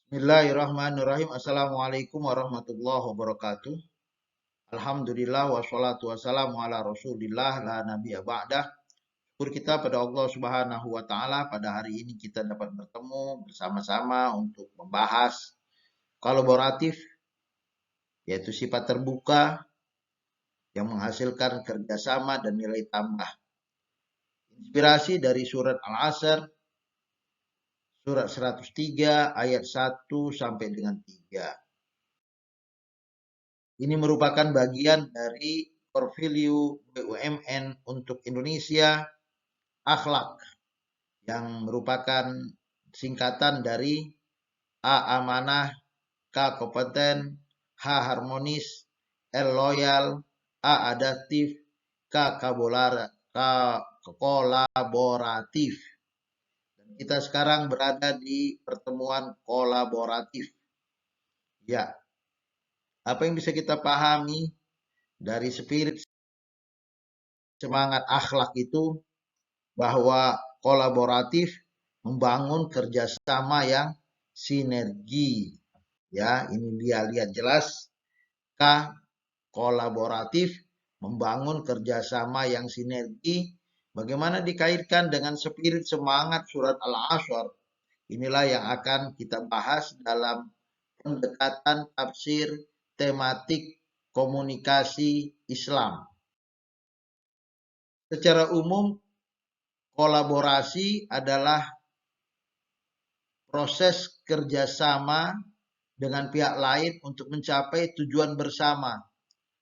Bismillahirrahmanirrahim. Assalamualaikum warahmatullahi wabarakatuh. Alhamdulillah wassalatu wassalamu ala Rasulillah la nabiyya ba'dah. Syukur kita pada Allah Subhanahu wa taala pada hari ini kita dapat bertemu bersama-sama untuk membahas kolaboratif yaitu sifat terbuka yang menghasilkan kerjasama dan nilai tambah. Inspirasi dari surat Al-Asr surat 103 ayat 1 sampai dengan 3. Ini merupakan bagian dari portfolio BUMN untuk Indonesia Akhlak yang merupakan singkatan dari A. Amanah, K. Kompeten, H. Harmonis, L. Loyal, A. Adaptif, K. Kolaboratif. Dan kita sekarang berada di pertemuan kolaboratif. Ya, apa yang bisa kita pahami dari spirit semangat akhlak itu bahwa kolaboratif membangun kerjasama yang sinergi. Ya, ini dia lihat jelas. K. Kolaboratif membangun kerjasama yang sinergi. Bagaimana dikaitkan dengan spirit semangat surat Al-Asr? Inilah yang akan kita bahas dalam pendekatan tafsir tematik komunikasi Islam. Secara umum, kolaborasi adalah proses kerjasama dengan pihak lain untuk mencapai tujuan bersama.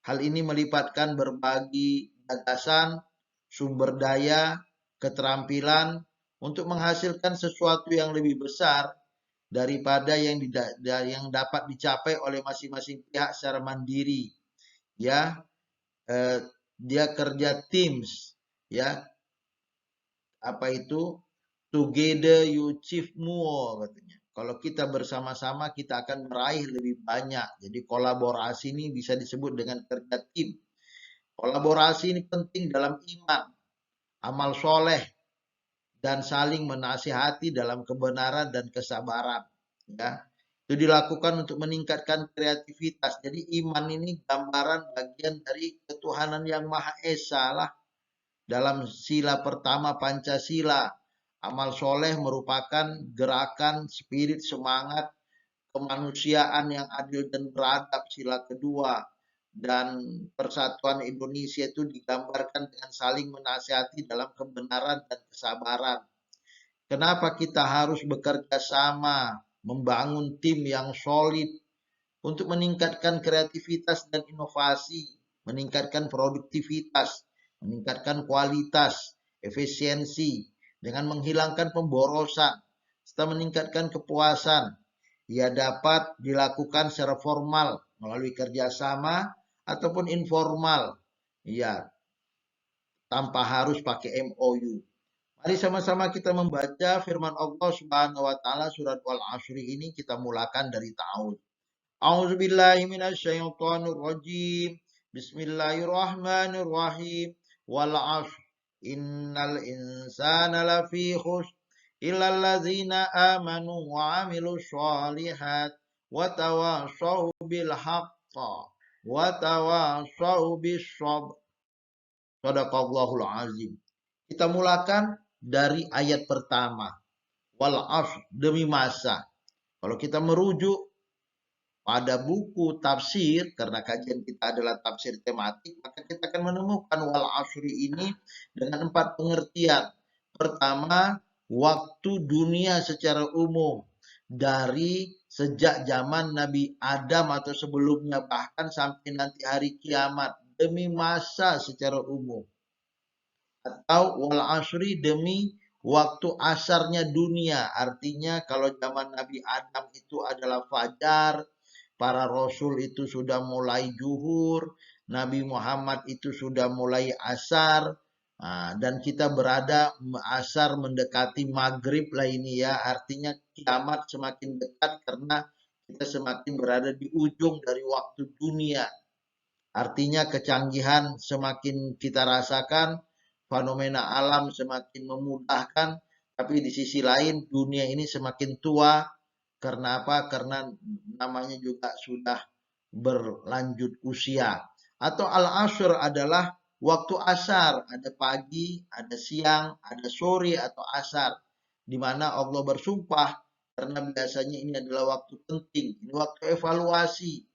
Hal ini melibatkan berbagi gagasan, sumber daya, keterampilan untuk menghasilkan sesuatu yang lebih besar daripada yang dapat dicapai oleh masing-masing pihak secara mandiri. Ya, dia kerja teams, ya. Apa itu? Together you achieve more katanya. Kalau kita bersama-sama kita akan meraih lebih banyak. Jadi kolaborasi ini bisa disebut dengan kerja tim. Kolaborasi ini penting dalam iman, amal soleh, dan saling menasihati dalam kebenaran dan kesabaran. Ya, itu dilakukan untuk meningkatkan kreativitas. Jadi iman ini gambaran bagian dari ketuhanan yang Maha Esa lah. Dalam sila pertama Pancasila, amal soleh merupakan gerakan spirit semangat kemanusiaan yang adil dan beradab sila kedua. Dan persatuan Indonesia itu digambarkan dengan saling menasihati dalam kebenaran dan kesabaran. Kenapa kita harus bekerja sama, membangun tim yang solid untuk meningkatkan kreativitas dan inovasi, meningkatkan produktivitas, meningkatkan kualitas, efisiensi, dengan menghilangkan pemborosan, serta meningkatkan kepuasan. Ia dapat dilakukan secara formal melalui kerjasama ataupun informal, ya, tanpa harus pakai MOU. Mari sama-sama kita membaca firman Allah Subhanahu wa taala surat Al-Asr ini kita mulakan dari ta'awudz. A'udzubillahi minasyaitonirrajim. Bismillahirrahmanirrahim. Wal 'ashr. Innal insana lafi khusr illal ladzina amanu wa 'amilus shalihat wa tawashaw bil haqqi wa tawashaw bis sabr. Shadaqallahul azim. Kita mulakan dari ayat pertama. Wal 'ashr, demi masa. Kalau kita merujuk pada buku tafsir, karena kajian kita adalah tafsir tematik, maka kita akan menemukan wal asri ini dengan 4 pengertian. Pertama, waktu dunia secara umum. Dari sejak zaman Nabi Adam atau sebelumnya bahkan sampai nanti hari kiamat. Demi masa secara umum. Atau wal asri demi waktu asarnya dunia. Artinya kalau zaman Nabi Adam itu adalah fajar, para rasul itu sudah mulai zuhur, Nabi Muhammad itu sudah mulai asar, dan kita berada asar mendekati maghrib lah ini ya. Artinya kiamat semakin dekat karena kita semakin berada di ujung dari waktu dunia. Artinya kecanggihan semakin kita rasakan, fenomena alam semakin memudahkan, tapi di sisi lain dunia ini semakin tua, Karena apa? Karena namanya juga sudah berlanjut usia. Atau al-asr adalah waktu asar, ada pagi, ada siang, ada sore atau asar, di mana Allah bersumpah karena biasanya ini adalah waktu penting, ini waktu evaluasi.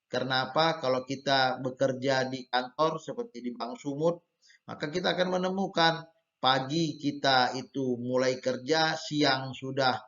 Karena apa? Kalau kita bekerja di kantor seperti di Bank Sumut, maka kita akan menemukan pagi kita itu mulai kerja, siang sudah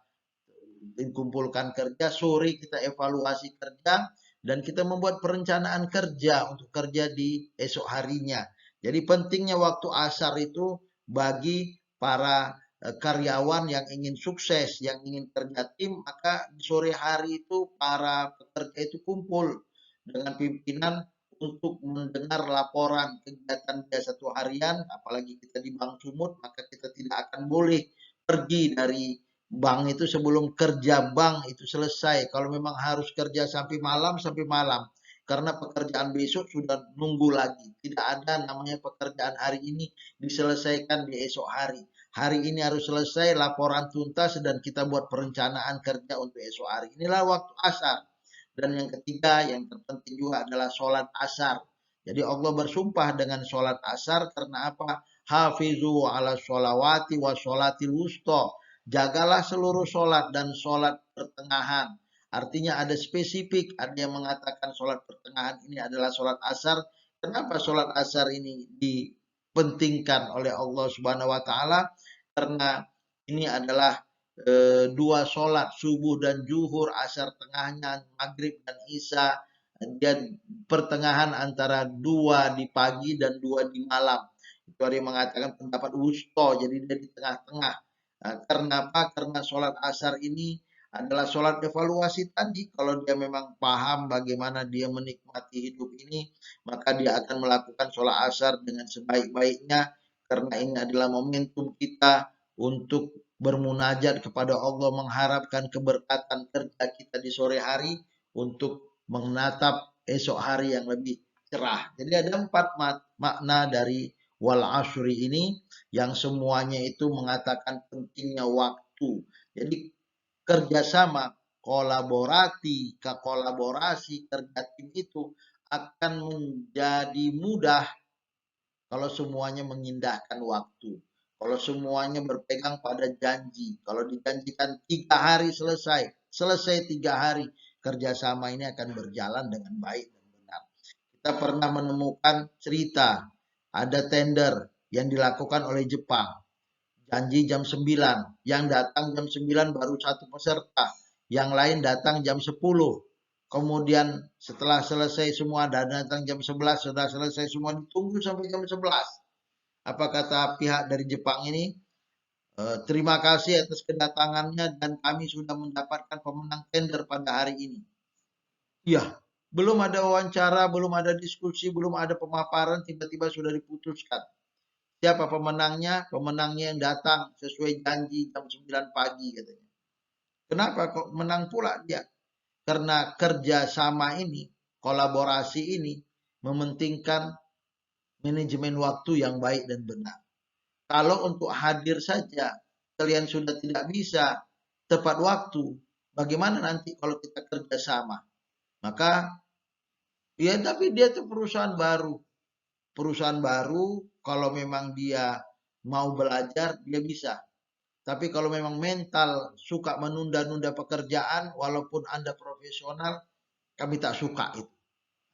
dikumpulkan kerja, sore kita evaluasi kerja, dan kita membuat perencanaan kerja untuk kerja di esok harinya. Jadi pentingnya waktu asar itu bagi para karyawan yang ingin sukses, yang ingin kerja tim, maka di sore hari itu para pekerja itu kumpul dengan pimpinan untuk mendengar laporan kegiatan dia satu harian, apalagi kita di Bank Sumut, maka kita tidak akan boleh pergi dari bank itu sebelum kerja bank itu selesai. Kalau memang harus kerja sampai malam, sampai malam. Karena pekerjaan besok sudah nunggu lagi. Tidak ada namanya pekerjaan hari ini diselesaikan di esok hari. Hari ini harus selesai, laporan tuntas, dan kita buat perencanaan kerja untuk esok hari. Inilah waktu asar. Dan yang ketiga, yang terpenting juga adalah sholat asar. Jadi Allah bersumpah dengan sholat asar karena apa? Hafizu ala sholawati wa sholatil wusto. Jagalah seluruh sholat dan sholat pertengahan. Artinya ada spesifik, ada yang mengatakan sholat pertengahan ini adalah sholat asar. Kenapa sholat asar ini dipentingkan oleh Allah Subhanahu wa Ta'ala? Karena ini adalah dua sholat subuh dan zuhur, asar tengahnya, maghrib dan isya, dan pertengahan antara dua di pagi dan dua di malam. Itu ada yang mengatakan pendapat wusto, jadi dia di tengah-tengah. Nah, karena apa? Karena sholat asar ini adalah sholat evaluasi tadi. Kalau dia memang paham bagaimana dia menikmati hidup ini, maka dia akan melakukan sholat asar dengan sebaik-baiknya. Karena ini adalah momentum kita untuk bermunajat kepada Allah, mengharapkan keberkatan kerja kita di sore hari untuk menatap esok hari yang lebih cerah. Jadi ada 4 makna dari wal asri ini yang semuanya itu mengatakan pentingnya waktu. Jadi kerjasama, kolaborasi, kerja tim itu akan menjadi mudah kalau semuanya mengindahkan waktu. Kalau semuanya berpegang pada janji. Kalau dijanjikan 3 hari selesai, selesai 3 hari, kerjasama ini akan berjalan dengan baik dan benar. Kita pernah menemukan cerita, ada tender yang dilakukan oleh Jepang. Janji jam 9, yang datang jam 9 baru satu peserta, yang lain datang jam 10. Kemudian setelah selesai semua dan datang jam 11, sudah selesai semua, ditunggu sampai jam 11. Apa kata pihak dari Jepang ini? Terima kasih atas kedatangannya dan kami sudah mendapatkan pemenang tender pada hari ini. Iya, belum ada wawancara, belum ada diskusi, belum ada pemaparan, tiba-tiba sudah diputuskan. Siapa pemenangnya? Pemenangnya yang datang sesuai janji jam 9 pagi katanya. Kenapa kok menang pula dia? Karena kerjasama ini, kolaborasi ini mementingkan manajemen waktu yang baik dan benar. Kalau untuk hadir saja kalian sudah tidak bisa tepat waktu, bagaimana nanti kalau kita kerjasama? Maka ya tapi dia itu perusahaan baru. Perusahaan baru kalau memang dia mau belajar dia bisa. Tapi kalau memang mental suka menunda-nunda pekerjaan walaupun Anda profesional, kami tak suka itu.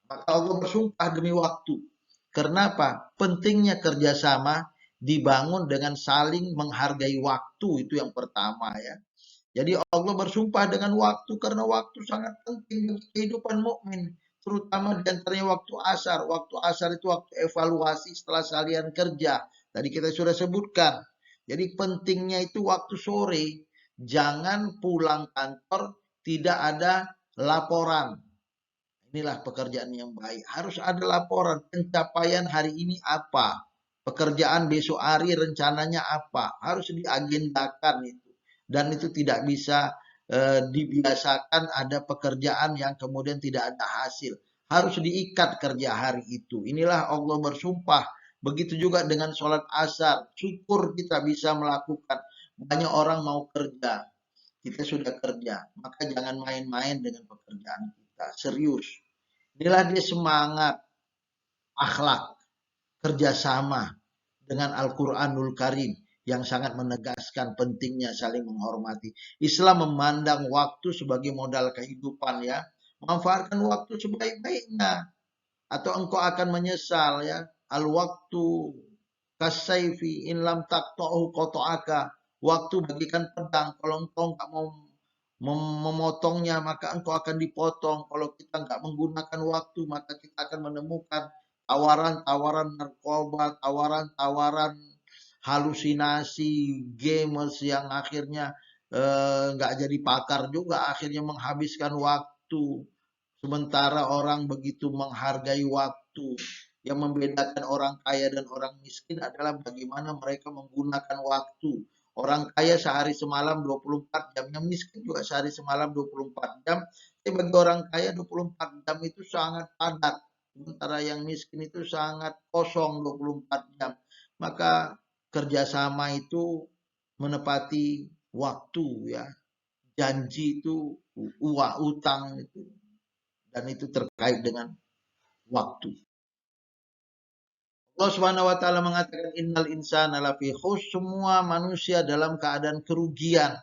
Maka Allah bersumpah demi waktu. Karena apa? Pentingnya kerjasama dibangun dengan saling menghargai waktu, itu yang pertama ya. Jadi Allah bersumpah dengan waktu karena waktu sangat penting bagi kehidupan mukmin, terutama di antaranya waktu asar. Waktu asar itu waktu evaluasi setelah seharian kerja. Tadi kita sudah sebutkan. Jadi pentingnya itu waktu sore. Jangan pulang kantor tidak ada laporan. Inilah pekerjaan yang baik. Harus ada laporan pencapaian hari ini apa. Pekerjaan besok hari rencananya apa. Harus diagendakan itu. Dan itu tidak bisa dibiasakan ada pekerjaan yang kemudian tidak ada hasil. Harus diikat kerja hari itu. Inilah Allah bersumpah. Begitu juga dengan sholat asar. Syukur kita bisa melakukan. Banyak orang mau kerja. kita sudah kerja, maka jangan main-main dengan pekerjaan kita, serius. Inilah dia semangat akhlak kerjasama dengan Al-Quranul Karim yang sangat menegaskan pentingnya saling menghormati. Islam memandang waktu sebagai modal kehidupan ya. Manfaatkan waktu sebaik-baiknya atau engkau akan menyesal ya. Al-waktu kasaifi in lam taqta'u qata'aka. Waktu bagikan pedang, kalau engkau enggak mau memotongnya maka engkau akan dipotong. Kalau kita enggak menggunakan waktu maka kita akan menemukan tawaran-tawaran narkoba, tawaran-tawaran halusinasi, gamers yang akhirnya nggak jadi pakar juga, akhirnya menghabiskan waktu. Sementara orang begitu menghargai waktu. Yang membedakan orang kaya dan orang miskin adalah bagaimana mereka menggunakan waktu. Orang kaya sehari semalam 24 jam, yang miskin juga sehari semalam 24 jam. Tapi bagi orang kaya 24 jam itu sangat padat. Sementara yang miskin itu sangat kosong 24 jam. Maka kerjasama itu menepati waktu ya. Janji itu utang itu. Dan itu terkait dengan waktu. Allah Subhanahu wa taala mengatakan innal insana lafi khusr, semua manusia dalam keadaan kerugian.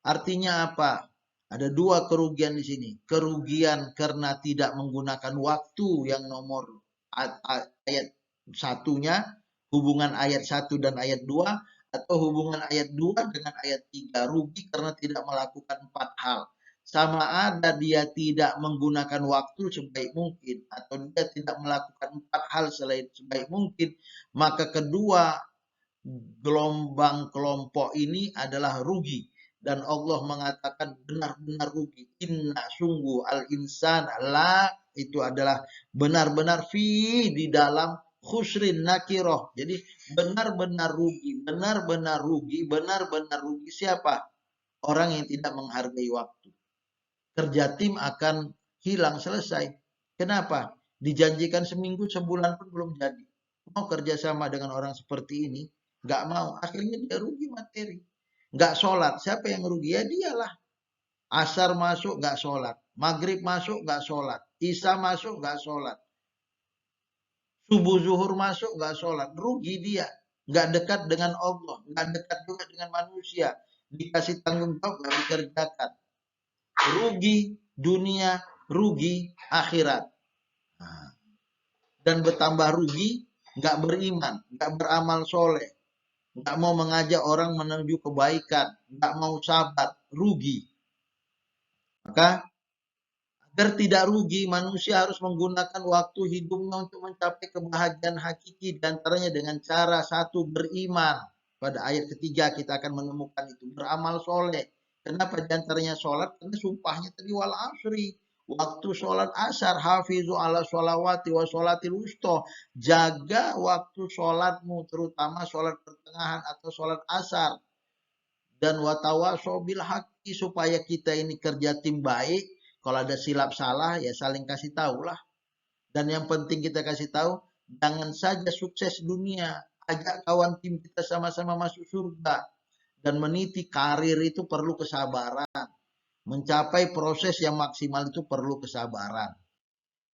Artinya apa? Ada dua kerugian di sini. Kerugian karena tidak menggunakan waktu yang nomor ayat satunya, hubungan ayat 1 dan ayat 2, atau hubungan ayat 2 dengan ayat 3. Rugi karena tidak melakukan 4 hal. Sama ada dia tidak menggunakan waktu sebaik mungkin atau dia tidak melakukan 4 hal selain sebaik mungkin, maka kedua gelombang kelompok ini adalah rugi. Dan Allah mengatakan benar-benar rugi. Inna sungguh al-insan la itu adalah benar-benar di dalam khusrin nakiroh. Jadi benar-benar rugi, benar-benar rugi, benar-benar rugi siapa? Orang yang tidak menghargai waktu. Kerja tim akan hilang, selesai. Kenapa? Dijanjikan seminggu, sebulan pun belum jadi. Mau kerjasama dengan orang seperti ini? Nggak mau. Akhirnya dia rugi materi. Nggak sholat. Siapa yang rugi? Ya dialah. Asar masuk, nggak sholat. Maghrib masuk, nggak sholat. Isya masuk, nggak sholat. Subuh zuhur masuk, nggak sholat. Rugi dia. Nggak dekat dengan Allah. Nggak dekat juga dengan manusia. Dikasih tanggung jawab, nggak dikerjakan. Rugi dunia, rugi akhirat. Nah, dan bertambah rugi, nggak beriman, nggak beramal soleh, nggak mau mengajak orang menuju kebaikan, nggak mau sabar, rugi. Maka agar tidak rugi, manusia harus menggunakan waktu hidupnya untuk mencapai kebahagiaan hakiki, diantaranya dengan cara satu, beriman. Pada ayat ketiga kita akan menemukan itu, beramal soleh. Kenapa diantaranya sholat? Karena sumpahnya tadi wal asri. Waktu sholat asar, hafizu ala sholawati wa sholatil wusto. Jaga waktu sholatmu, terutama sholat pertengahan atau sholat asar. Dan watawaso bil haqi, supaya kita ini kerja tim baik. Kalau ada silap salah, ya saling kasih tahu lah. Dan yang penting kita kasih tahu, jangan saja sukses dunia. Ajak kawan tim kita sama-sama masuk surga. Dan meniti karir itu perlu kesabaran. Mencapai proses yang maksimal itu perlu kesabaran.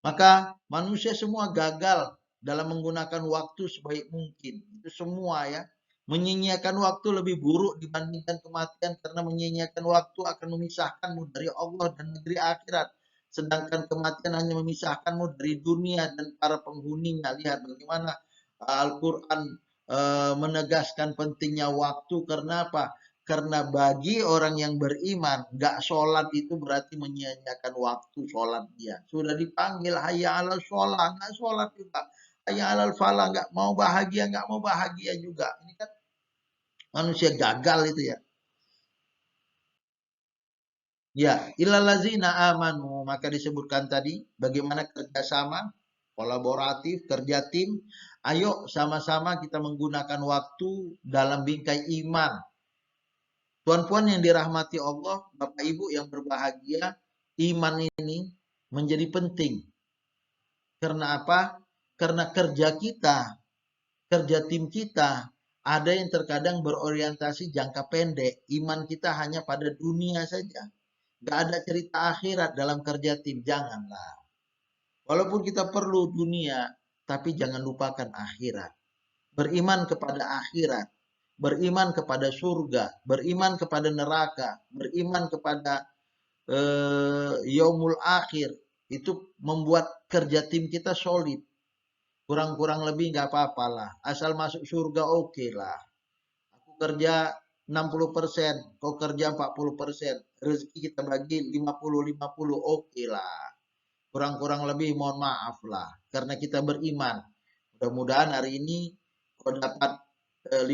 Maka manusia semua gagal dalam menggunakan waktu sebaik mungkin. Itu semua ya. Menyia-nyiakan waktu lebih buruk dibandingkan kematian, karena menyia-nyiakan waktu akan memisahkanmu dari Allah dan negeri akhirat. Sedangkan kematian hanya memisahkanmu dari dunia dan para penghuninya. Lihat bagaimana Al-Quran menegaskan pentingnya waktu. Karena apa? Karena bagi orang yang beriman, nggak sholat itu berarti menyia-nyiakan waktu sholat dia. Sudah dipanggil hayya alal sholat, nggak sholat juga. Hayya alal falah, nggak mau bahagia juga. Ini kan manusia gagal itu ya. Ya, ilalazina amanu, maka disebutkan tadi bagaimana kerjasama, kolaboratif, kerja tim. Ayo sama-sama kita menggunakan waktu dalam bingkai iman. Tuan-puan yang dirahmati Allah, Bapak Ibu yang berbahagia, iman ini menjadi penting. Karena apa? Karena kerja kita, kerja tim kita Ada yang terkadang berorientasi jangka pendek, iman kita hanya pada dunia saja. Gak ada cerita akhirat dalam kerja tim, janganlah. Walaupun kita perlu dunia, tapi jangan lupakan akhirat. Beriman kepada akhirat, beriman kepada surga, beriman kepada neraka, beriman kepada yaumul akhir. Itu membuat kerja tim kita solid. Kurang-kurang lebih nggak apa-apa lah. Asal masuk surga oke lah. Aku kerja 60%, kau kerja 40%. Rezeki kita bagi 50-50 oke lah. Kurang-kurang lebih mohon maaf lah. Karena kita beriman. Mudah-mudahan hari ini kau dapat 50,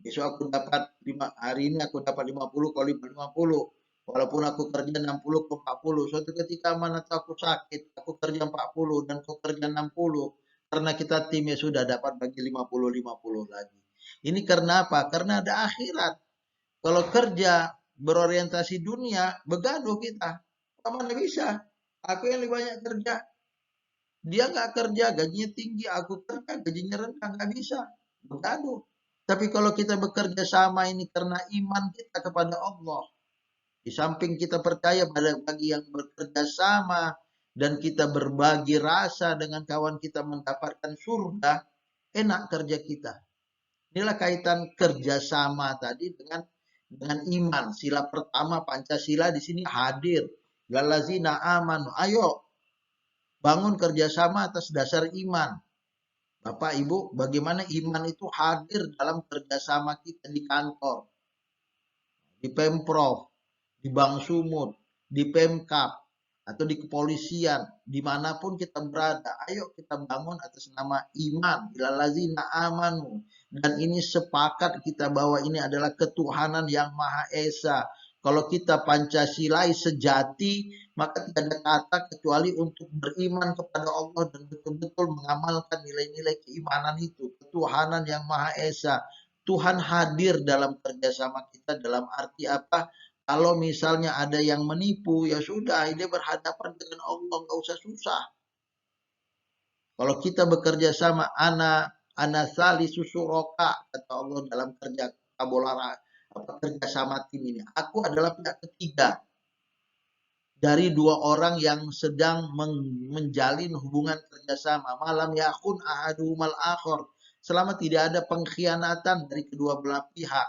besok aku dapat 5, hari ini aku dapat 50, kau 50. Walaupun aku kerja 60 ke 40, suatu ketika mana aku sakit, aku kerja 40 dan kau kerja 60. Karena kita tim ya sudah dapat bagi 50-50 lagi. Ini karena apa? Karena ada akhirat. Kalau kerja berorientasi dunia, begaduh kita. Mana bisa? Aku yang lebih banyak kerja. Dia nggak kerja, gajinya tinggi. Aku kerja, gajinya rendah. Nggak bisa. Begaduh. Tapi kalau kita bekerja sama ini karena iman kita kepada Allah. Di samping kita percaya pada bagi yang bekerja sama dan kita berbagi rasa dengan kawan kita mendapatkan surga, enak kerja kita. Inilah kaitan kerjasama tadi dengan iman. Sila pertama Pancasila di sini hadir. Lalazina amanu. Ayo bangun kerjasama atas dasar iman. Bapak Ibu, bagaimana iman itu hadir dalam kerjasama kita di kantor, di Pemprov, di Bank Sumut, di Pemkap, atau di kepolisian, dimanapun kita berada, ayo kita bangun atas nama iman, ilalazina amanu. Dan ini sepakat kita bahwa ini adalah ketuhanan yang Maha Esa. Kalau kita Pancasilai sejati, maka tidak ada kata kecuali untuk beriman kepada Allah dan betul-betul mengamalkan nilai-nilai keimanan itu. Ketuhanan yang Maha Esa. Tuhan hadir dalam kerjasama kita dalam arti apa? Kalau misalnya ada yang menipu, ya sudah, dia berhadapan dengan Allah, nggak usah susah. Kalau kita bekerja sama, ana sali susuroka, kata Allah dalam kerja kabolara, kerja sama tim ini. Aku adalah pihak ketiga dari dua orang yang sedang menjalin hubungan kerjasama. Malam yakun ahaduhumal akhor. Selama tidak ada pengkhianatan dari kedua belah pihak,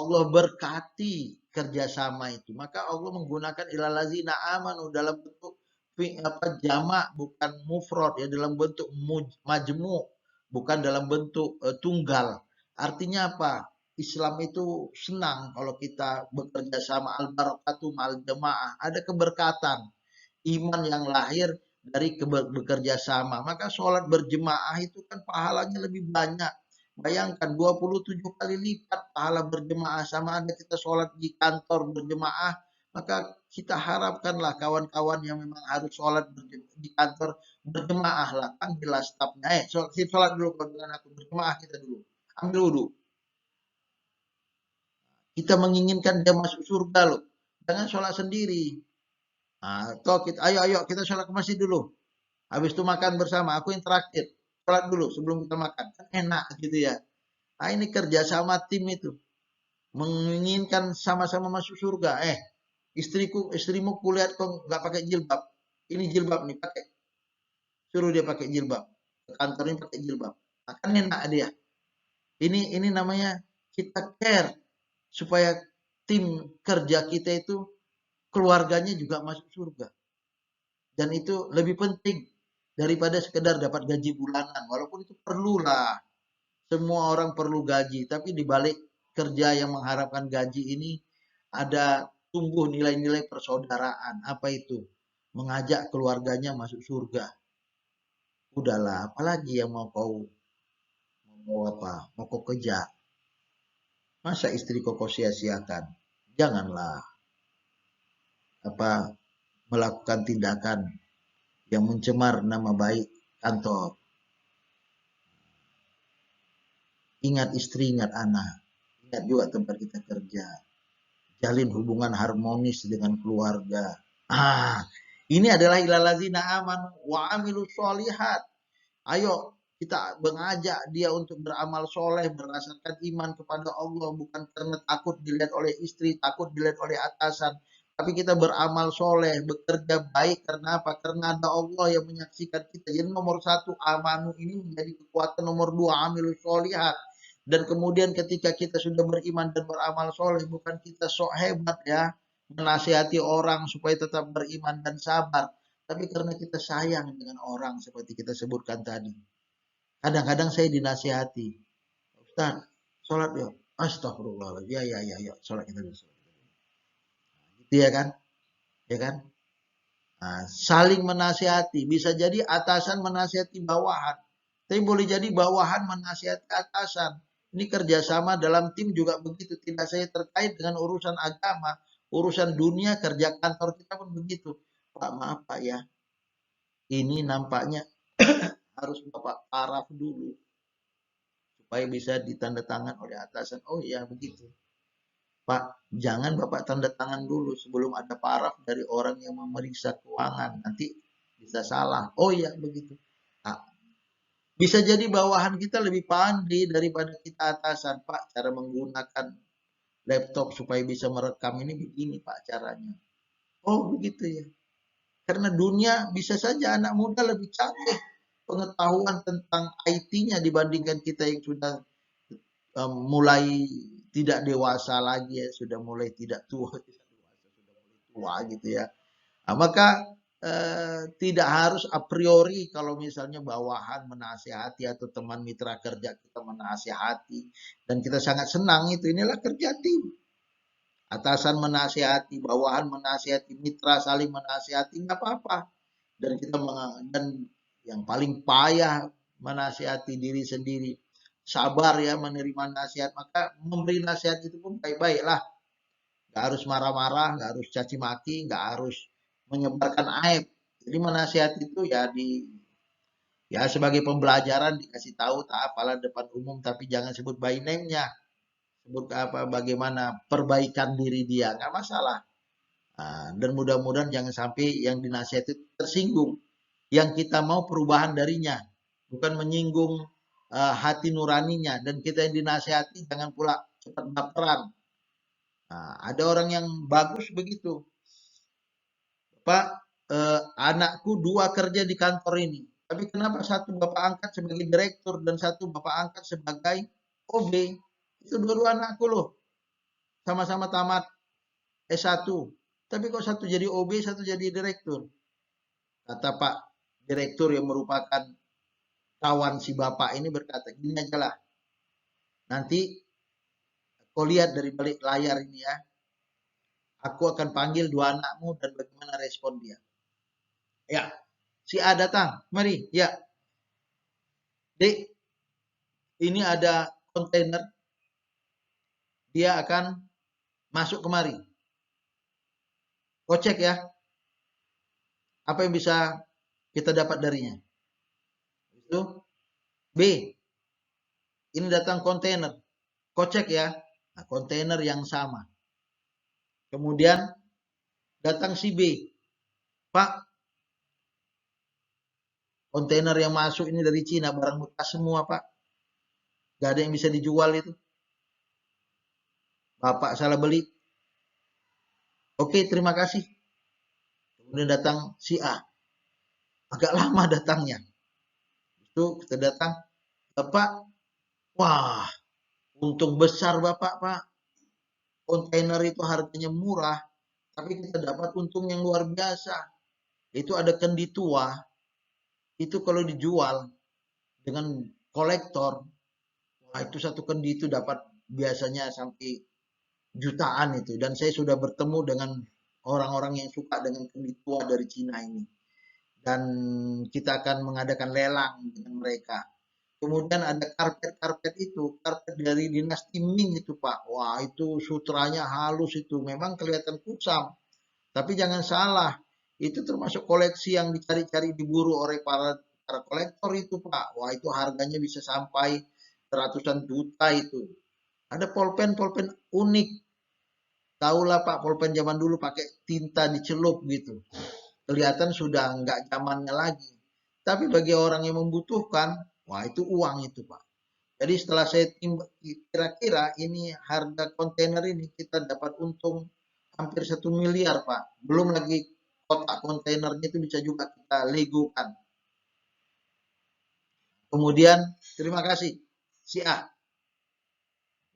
Allah berkati kerjasama itu. Maka Allah menggunakan ilalazina amanu dalam bentuk jamak, bukan mufrad, ya, dalam bentuk majmu, bukan dalam bentuk tunggal. Artinya apa? Islam itu senang kalau kita bekerja sama, al-barakatu ma'al jamaah. Ada keberkatan. Iman yang lahir dari bekerja sama. Maka sholat berjemaah itu kan pahalanya lebih banyak. Bayangkan 27 kali lipat pahala berjemaah sama ada kita sholat di kantor berjemaah. Maka kita harapkanlah kawan-kawan yang memang harus sholat di kantor berjemaah lah. Panggillah stafnya. Sholat dulu dengan aku berjemaah kita dulu. Ambil wudhu. Kita menginginkan dia masuk surga loh. Jangan sholat sendiri. Nah, ayo kita sholat ke masjid dulu. Habis itu makan bersama. Aku yang terakhir. Sholat dulu sebelum kita makan. Kan enak gitu ya. Nah, ini kerjasama tim itu. Menginginkan sama-sama masuk surga. Istrimu kulihat kok nggak pakai jilbab. Ini jilbab nih pakai. Suruh dia pakai jilbab. Ke kantor ini pakai jilbab. Nah, kan enak dia. Ini namanya kita care supaya tim kerja kita itu keluarganya juga masuk surga. Dan itu lebih penting daripada sekedar dapat gaji bulanan. Walaupun itu perlulah. Semua orang perlu gaji. Tapi di balik kerja yang mengharapkan gaji ini ada tumbuh nilai-nilai persaudaraan. Apa itu? Mengajak keluarganya masuk surga. Udahlah, apalagi yang mau kau kejar. Masa istri kau sia-siakan? Janganlah melakukan tindakan yang mencemar nama baik kantor. Ingat istri, ingat anak. Ingat juga tempat kita kerja. Jalin hubungan harmonis dengan keluarga. Ini adalah ilalazina aman wa amilu sholihat. Ayo kita mengajak dia untuk beramal soleh, berdasarkan iman kepada Allah, bukan karena takut dilihat oleh istri, takut dilihat oleh atasan. Tapi kita beramal soleh, bekerja baik karena apa? Karena ada Allah yang menyaksikan kita. Jadi nomor satu, amanu ini menjadi kekuatan. Nomor dua, amilus solihat. Dan kemudian ketika kita sudah beriman dan beramal soleh, bukan kita sok hebat ya, menasihati orang supaya tetap beriman dan sabar. Tapi karena kita sayang dengan orang seperti kita sebutkan tadi. Kadang-kadang saya dinasihati, Ustaz, sholat yuk. Astagfirullahaladzim. Ya, sholat kita dulu. Gitu ya kan? Ya kan? Nah, saling menasihati. Bisa jadi atasan menasihati bawahan. Tapi boleh jadi bawahan menasihati atasan. Ini kerjasama dalam tim juga begitu. Tidak saya terkait dengan urusan agama. Urusan dunia, kerja kantor kita pun begitu. Pak, maaf Pak ya. Ini nampaknya harus Bapak paraf dulu. Supaya bisa ditandatangan oleh atasan. Oh iya begitu. Pak, jangan Bapak tanda tangan dulu sebelum ada paraf dari orang yang memeriksa keuangan. Nanti bisa salah. Oh iya begitu. Nah, bisa jadi bawahan kita lebih pandai daripada kita atasan. Pak, cara menggunakan laptop supaya bisa merekam ini begini Pak caranya. Oh begitu ya. Karena dunia bisa saja anak muda lebih canggih pengetahuan tentang IT-nya dibandingkan kita yang sudah mulai tidak dewasa lagi ya, sudah mulai tidak tua, sudah mulai tua gitu ya. Nah, maka tidak harus a priori kalau misalnya bawahan menasihati atau teman mitra kerja kita menasihati dan kita sangat senang itu, inilah kerja tim. Atasan menasihati, bawahan menasihati, mitra saling menasihati, nggak apa-apa. Dan kita dan yang paling payah menasihati diri sendiri. Sabar ya menerima nasihat. Maka memberi nasihat itu pun baik-baiklah. Nggak harus marah-marah, nggak harus caci maki, nggak harus menyebarkan aib. Jadi menasihati itu ya sebagai pembelajaran dikasih tahu tak apalah depan umum tapi jangan sebut by name-nya. Sebut apa bagaimana perbaikan diri dia, nggak masalah. Nah, dan mudah-mudahan jangan sampai yang dinasihati tersinggung. Yang kita mau perubahan darinya, bukan menyinggung hati nuraninya. Dan kita yang dinasihati jangan pula cepat baperan. Nah, ada orang yang bagus begitu. Pak, anakku 2 kerja di kantor ini. Tapi kenapa satu Bapak angkat sebagai direktur dan satu Bapak angkat sebagai OB? Itu dua-dua anakku loh. Sama-sama tamat S1. Tapi kok satu jadi OB, satu jadi direktur? Kata Pak Direktur yang merupakan kawan si Bapak ini berkata, gini aja lah. Nanti kau lihat dari balik layar ini ya. Aku akan panggil 2 anakmu dan bagaimana respon dia. Ya, si A datang. Mari, ya. Dek, ini ada kontainer. Dia akan masuk kemari. Kau cek ya. Apa yang bisa kita dapat darinya. Itu B. Ini datang kontainer. Kau cek ya. Nah, kontainer yang sama. Kemudian datang si B. Pak, kontainer yang masuk ini dari Cina, barang bekas semua Pak. Gak ada yang bisa dijual itu. Bapak salah beli. Oke, terima kasih. Kemudian datang si A. Agak lama datangnya. Itu kita datang. Bapak, wah, untung besar Bapak, Pak. Kontainer itu harganya murah, tapi kita dapat untung yang luar biasa. Itu ada kendi tua. Itu kalau dijual dengan kolektor, wah itu satu kendi itu dapat biasanya sampai jutaan itu. Dan saya sudah bertemu dengan orang-orang yang suka dengan kendi tua dari Cina ini. Dan kita akan mengadakan lelang dengan mereka. Kemudian ada karpet-karpet itu, karpet dari dinasti Ming itu Pak. Wah itu sutranya halus itu, memang kelihatan kusam. Tapi jangan salah, itu termasuk koleksi yang dicari-cari diburu oleh para kolektor itu Pak. Wah itu harganya bisa sampai ratusan juta itu. Ada polpen-polpen unik. Tahulah Pak, polpen zaman dulu pakai tinta dicelup gitu. Kelihatan sudah nggak zamannya lagi. Tapi bagi orang yang membutuhkan, Wah, itu uang itu, Pak. Jadi setelah saya timbang, kira-kira ini harga kontainer ini kita dapat untung hampir 1 miliar, Pak. Belum lagi kotak kontainernya itu bisa juga kita legokan. Kemudian, terima kasih, si A.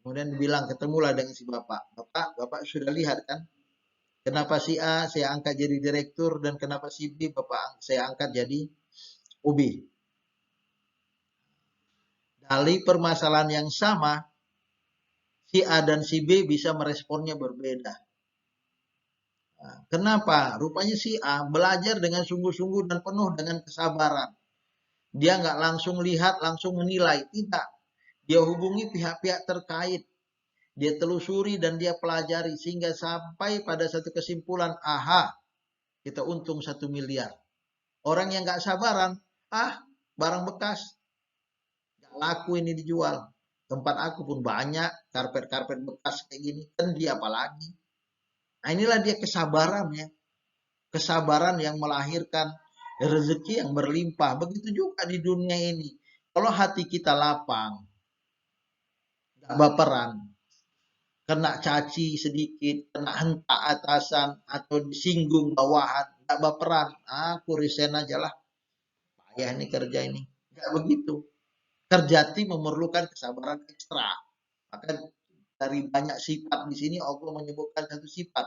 Kemudian dibilang, ketemulah dengan si Bapak. Bapak sudah lihat kan? Kenapa si A saya angkat jadi direktur dan kenapa si B saya angkat jadi OB. Dari permasalahan yang sama, si A dan si B bisa meresponnya berbeda. Nah, kenapa? Rupanya si A belajar dengan sungguh-sungguh dan penuh dengan kesabaran. Dia nggak langsung lihat, langsung menilai. Tidak. Dia hubungi pihak-pihak terkait. Dia telusuri dan dia pelajari. Sehingga sampai pada satu kesimpulan, aha, kita untung 1 miliar. Orang yang nggak sabaran, barang bekas. Nggak laku ini dijual. Tempat aku pun banyak, karpet-karpet bekas kayak gini. Kan dia apalagi. Nah, inilah dia kesabaran ya. Kesabaran yang melahirkan rezeki yang berlimpah. Begitu juga di dunia ini. Kalau hati kita lapang, gak baperan, kena caci sedikit, kena hentak atasan, atau disinggung bawahan, gak baperan, aku resign aja lah. Payah ini kerja ini. Gak begitu. Kerja tim memerlukan kesabaran ekstra. Maka dari banyak sifat di sini Allah menyebutkan satu sifat,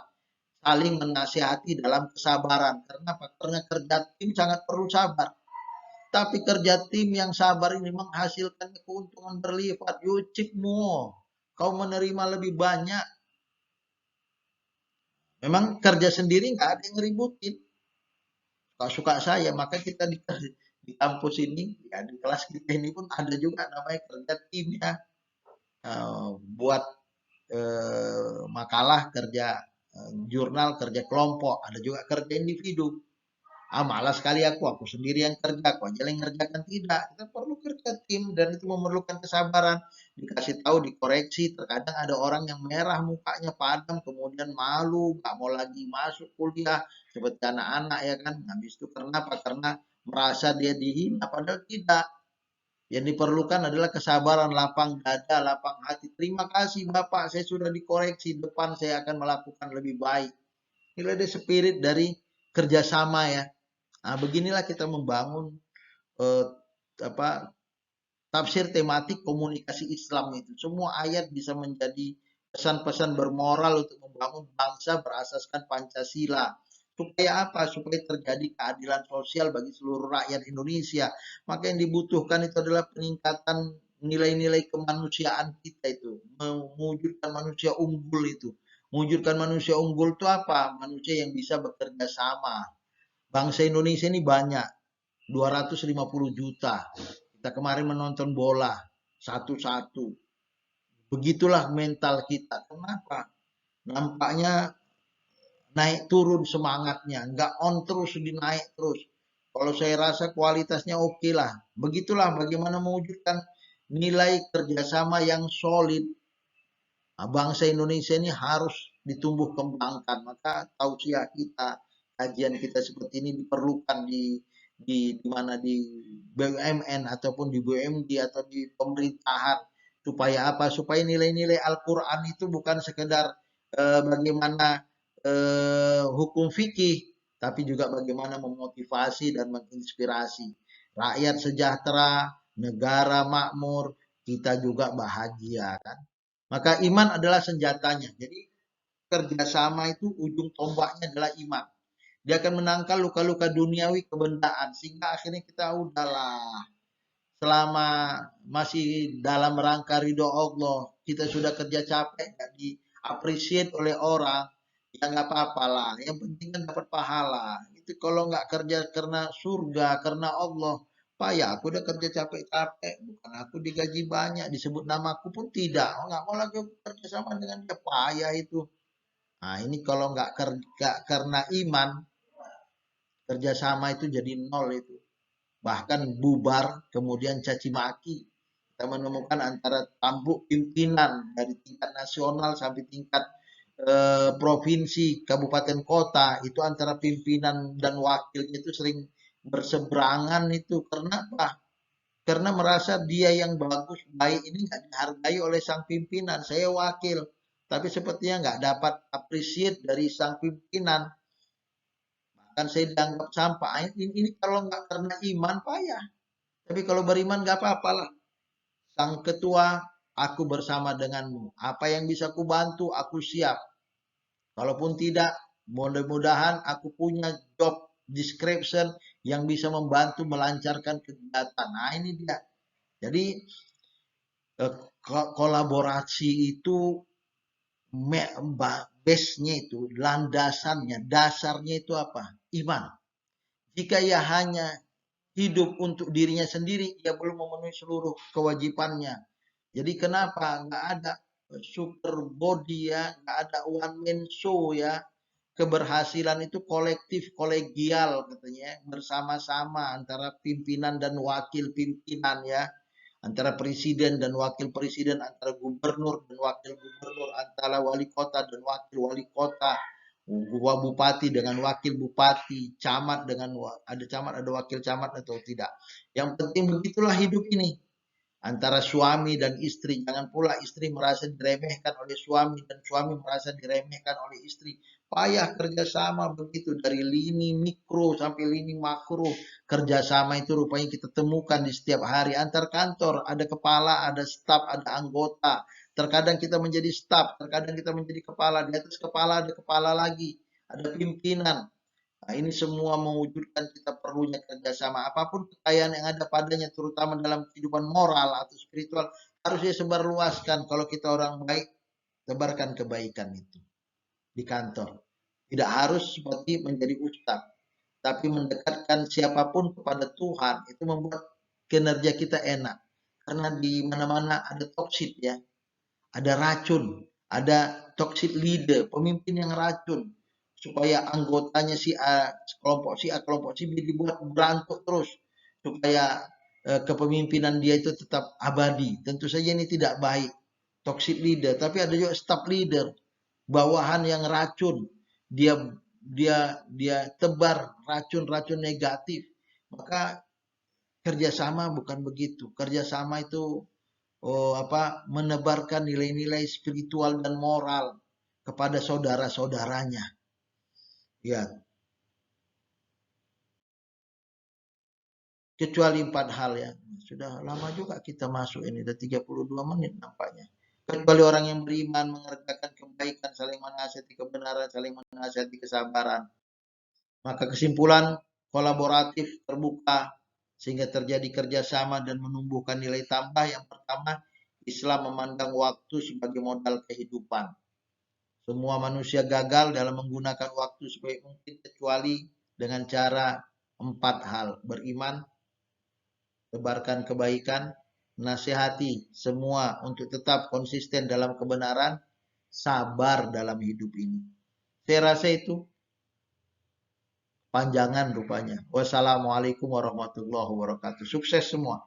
saling menasihati dalam kesabaran. Karena apa? Karena kerja tim sangat perlu sabar. Tapi kerja tim yang sabar ini menghasilkan keuntungan berlipat. You achieve more. Kau menerima lebih banyak. Memang kerja sendiri nggak ada yang ngeributin. Suka-suka saya. Maka kita di kampus ini, ya di kelas kita ini pun ada juga namanya kerja tim ya. Buat makalah, kerja jurnal, kerja kelompok. Ada juga kerja individu. Malas sekali aku sendiri yang kerja, aku aja yang ngerjakan. Tidak, kita perlu kerja tim dan itu memerlukan kesabaran. Dikasih tahu, dikoreksi, terkadang ada orang yang merah mukanya padam, kemudian malu, nggak mau lagi masuk kuliah, seperti anak-anak ya kan. Habis itu kenapa? Karena merasa dia dihina, padahal tidak. Yang diperlukan adalah kesabaran, lapang dada, lapang hati. Terima kasih Bapak, saya sudah dikoreksi, depan saya akan melakukan lebih baik. Ini ada spirit dari kerjasama ya. Nah, beginilah kita membangun eh, apa tafsir tematik komunikasi Islam itu. Semua ayat bisa menjadi pesan-pesan bermoral untuk membangun bangsa berasaskan Pancasila. Supaya apa? Supaya terjadi keadilan sosial bagi seluruh rakyat Indonesia. Maka yang dibutuhkan itu adalah peningkatan nilai-nilai kemanusiaan kita itu. Mewujudkan manusia unggul itu. Mewujudkan manusia unggul itu apa? Manusia yang bisa bekerja sama. Bangsa Indonesia ini banyak, 250 juta. Kita kemarin menonton bola, satu-satu. Begitulah mental kita. Kenapa? Nampaknya naik turun semangatnya, nggak on terus, dinaik terus. Kalau saya rasa kualitasnya oke lah. Begitulah bagaimana mewujudkan nilai kerjasama yang solid. Nah, bangsa Indonesia ini harus ditumbuh kembangkan. Maka tausiah kita, kajian kita seperti ini diperlukan di mana di BUMN ataupun di BUMD atau di pemerintahan. Supaya apa? Supaya nilai-nilai Al-Quran itu bukan sekedar bagaimana hukum fikih, tapi juga bagaimana memotivasi dan menginspirasi. Rakyat sejahtera, negara makmur, kita juga bahagia kan. Maka iman adalah senjatanya. Jadi kerjasama itu ujung tombaknya adalah iman. Dia akan menangkal luka-luka duniawi kebendaan. Sehingga akhirnya kita udahlah. Selama masih dalam rangka ridho Allah, kita sudah kerja capek, gak diapresiasi oleh orang, ya nggak apa-apa lah. Yang penting kan dapat pahala. Itu kalau nggak kerja karena surga, karena Allah, Pak ya aku udah kerja capek-capek, bukan aku digaji banyak, disebut namaku pun tidak. Oh, nggak mau lagi kerja sama dengan dia, payah itu. Nah ini kalau nggak kerja karena iman, kerjasama itu jadi nol itu. Bahkan bubar, kemudian caci maki. Kita menemukan antara tampuk pimpinan dari tingkat nasional sampai tingkat provinsi, kabupaten kota, itu antara pimpinan dan wakilnya itu sering berseberangan itu. Karena apa? karena merasa dia yang bagus, baik ini nggak dihargai oleh sang pimpinan. Saya wakil, tapi sepertinya nggak dapat appreciate dari sang pimpinan. Bahkan saya dianggap sampah. Ini kalau nggak karena iman, payah. Tapi kalau beriman nggak apa-apalah. Sang ketua, aku bersama denganmu. Apa yang bisa kubantu, aku siap. Kalaupun tidak, mudah-mudahan aku punya job description yang bisa membantu melancarkan kegiatan. Nah, ini dia. Jadi kolaborasi itu base-nya itu, landasannya, dasarnya itu apa? Iman. Jika ia hanya hidup untuk dirinya sendiri, ia belum memenuhi seluruh kewajibannya. Jadi kenapa nggak ada super body ya, nggak ada one man show ya. Keberhasilan itu kolektif, kolegial katanya, bersama-sama antara pimpinan dan wakil pimpinan ya, antara presiden dan wakil presiden, antara gubernur dan wakil gubernur, antara wali kota dan wakil wali kota, bupati dengan wakil bupati, camat dengan ada camat, ada wakil camat atau tidak. Yang penting begitulah hidup ini. Antara suami dan istri, jangan pula istri merasa diremehkan oleh suami dan suami merasa diremehkan oleh istri. Payah kerjasama begitu dari lini mikro sampai lini makro. Kerjasama itu rupanya kita temukan di setiap hari antar kantor. Ada kepala, ada staf, ada anggota. Terkadang kita menjadi staf, terkadang kita menjadi kepala. Di atas kepala ada kepala lagi, ada pimpinan. Nah, ini semua mewujudkan kita perlunya kerjasama. Apapun kekayaan yang ada padanya, terutama dalam kehidupan moral atau spiritual, harus disebarluaskan. Kalau kita orang baik, tebarkan kebaikan itu di kantor. Tidak harus seperti menjadi ustaz, tapi mendekatkan siapapun kepada Tuhan, itu membuat kinerja kita enak. Karena di mana-mana ada toxic ya, ada racun, ada toxic leader, pemimpin yang racun, supaya anggotanya si A, kelompok si B dibuat berantuk terus, supaya kepemimpinan dia itu tetap abadi. Tentu saja ini tidak baik, toxic leader. Tapi ada juga staff leader, bawahan yang racun, dia dia tebar racun-racun negatif. Maka kerjasama bukan begitu. Kerjasama itu menebarkan nilai-nilai spiritual dan moral kepada saudara-saudaranya. Ya, kecuali 4 hal ya. Sudah lama juga kita masuk ini, sudah 32 menit nampaknya. Kecuali orang yang beriman, mengerjakan kebaikan, saling menasihati kebenaran, saling menasihati kesabaran. Maka kesimpulan, kolaboratif, terbuka, sehingga terjadi kerjasama dan menumbuhkan nilai tambah. Yang pertama, Islam memandang waktu sebagai modal kehidupan. Semua manusia gagal dalam menggunakan waktu sebaik mungkin kecuali dengan cara 4 hal. Beriman, tebarkan kebaikan, nasihati semua untuk tetap konsisten dalam kebenaran, sabar dalam hidup ini. Saya rasa itu panjangan rupanya. Wassalamualaikum warahmatullahi wabarakatuh. Sukses semua.